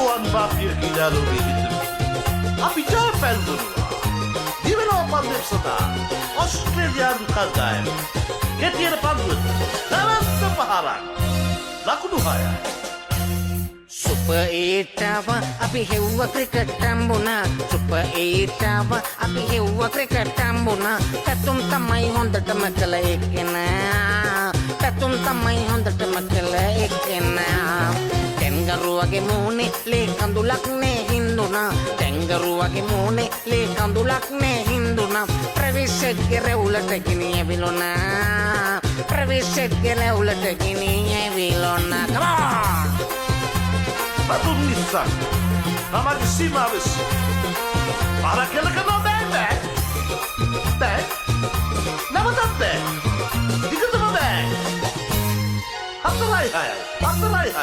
ගුවන් බාපිය කියලා ලෝකෙ හිටමු. අපි ජයපැන් දුන්නා. දිවෙනවා පන්දු සදා. ඔස්ට්‍රේලියානු කණ්ඩායම. කෙටියට පන්දුවට දවස් පහරක්. ලකුණු 6යි. Super 8 අපි හෙව්ව ක්‍රිකට් හම්බුණා. Super 8 අපි හෙව්ව ක්‍රිකට් හම්බුණා. පැතුම් තමයි හොඳටම කළ එක්කෙනා. පැතුම් තමයි හොඳටම කළ එක්කෙනා. තෙන්ගරුවගේ මූණේ ලේ කඳුලක් නේ හින්දුනා. තෙන්ගරුවගේ මූණේ ලේ කඳුලක් නේ හින්දුනා. ප්‍රවිෂ්ගේ රැවුලට ගිනි ඇවිලුණා. ප්‍රවිෂ්ගේ රැවුලට ගිනි ඇවිලුණා. Come on! Badum Nissan. Namagi Simavis. Para aquela que não bebe. Bem. Não tá bem. Diga do bem. Atrás, atrás.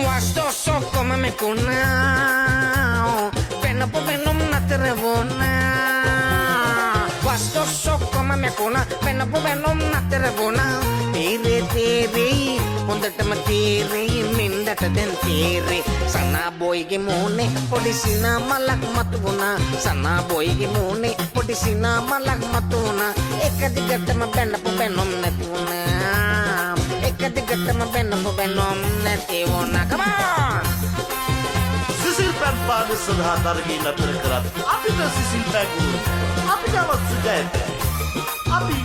Wasto so come me kunao. Pena po venom na terevona. Wasto so come me kuna. Pena po venom na terevona. Tere. හොඳටම තීරේ නින්දට දැන් තීරේ සනා බොයිගේ මූණේ පොඩි සිනා මලක් මතු වුණා සනා බොයිගේ මූණේ පොඩි සිනා මලක් මතු වුණා එක දිගටම බැනපු බැනොම් නැති වුණා එක දිගටම බැනපු බැනොම් නැති වුණා come on සිසිල් පැන් පාද සඳහා තරගී නතර කරත් අපිට සිසිල් පැගුරු අපිට අවශ්‍ය ජයත අපි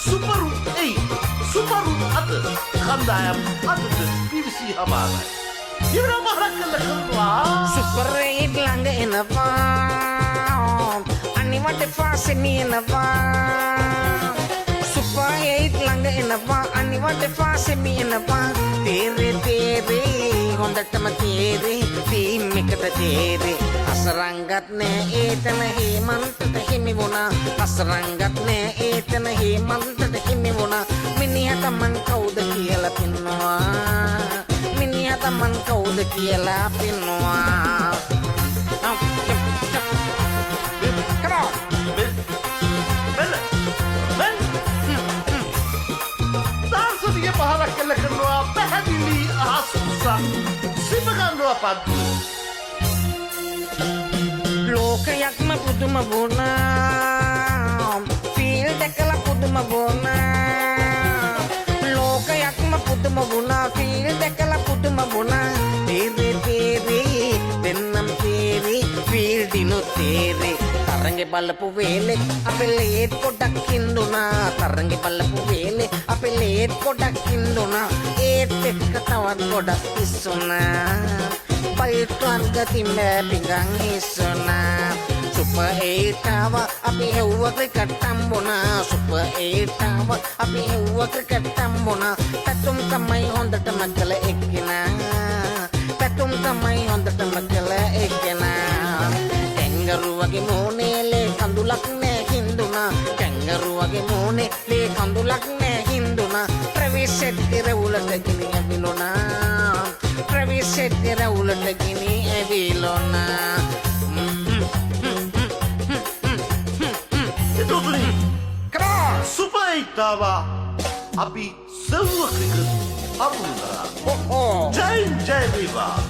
සුපරු සුපරු අත කණ්ඩායම් අතට BBC හමාරයි. ඉවර මහරක් කළා. සුපර් 8 ළඟ එනවා. අනිවට ෆාසෙ නියනවා. සුපර් 8 ළඟ එනවා. අනිවට ෆාසෙ නියනවා. තේරේ හොඳටම තේරේ ටීම් එකට තේරේ අසරංගත් නෑ ඒතන හේමන්තට හිමි වුණා අසරංගත් නෑ ඒතන හේමන්තට හිමි වුණා මිනිහා තමන් කවුද කියලා පින්නවා මිනිහා තමන් කවුද කියලා පින්නවා come on දාර්ශනික පහරක් කළ කරනවා පැහැදිලි අහසුසක් සිම ගන්නවා පද්දු ලෝකයක්ම පුදුම වුණා ෆීල් දැකලා පුදුම වුණා ලෝකයක්ම පුදුම වුණා ෆීල් දැකලා පුදුම වුණා තේරේ දෙන්නම් තේරේ ෆීල් දිනු තේරේ තරංගේ බලපු වේලේ අපේ ලේත් පොඩක් හින්දුනා තරංගේ බලපු වේලේ අපේ ලේත් පොඩක් හින්දුනා ඒත් එක්ක තවත් පොඩක් ඉස්සුනා පල්ටුවන් ගතින් බෑපිගන් ඉස්සුනා Super 8 අපි හෙව්ව ක්‍රිකට් හම්බුණා Super 8 අපි හෙව්ව ක්‍රිකට් හම්බුණා පැතුම් තමයි හොඳටම කළ එක්කෙනා පැතුම් තමයි හොඳටම කළ එක්කෙනා කැංගරුවගේ මූණේ ලේ කඳුලක් නෑ හින්දුනා කැංගරුවගේ මූණේ ලේ කඳුලක් නෑ හින්දුනා ප්‍රවිෂ්ගේ රැවුලට ගිනි ඇවිලුණා ප්‍රවිෂ්ගේ රැවුලට ගිනි ඇවිලුණා Super 8 අපි සෙව්ව ක්‍රිකට් හමුුණා. ජය වේවා.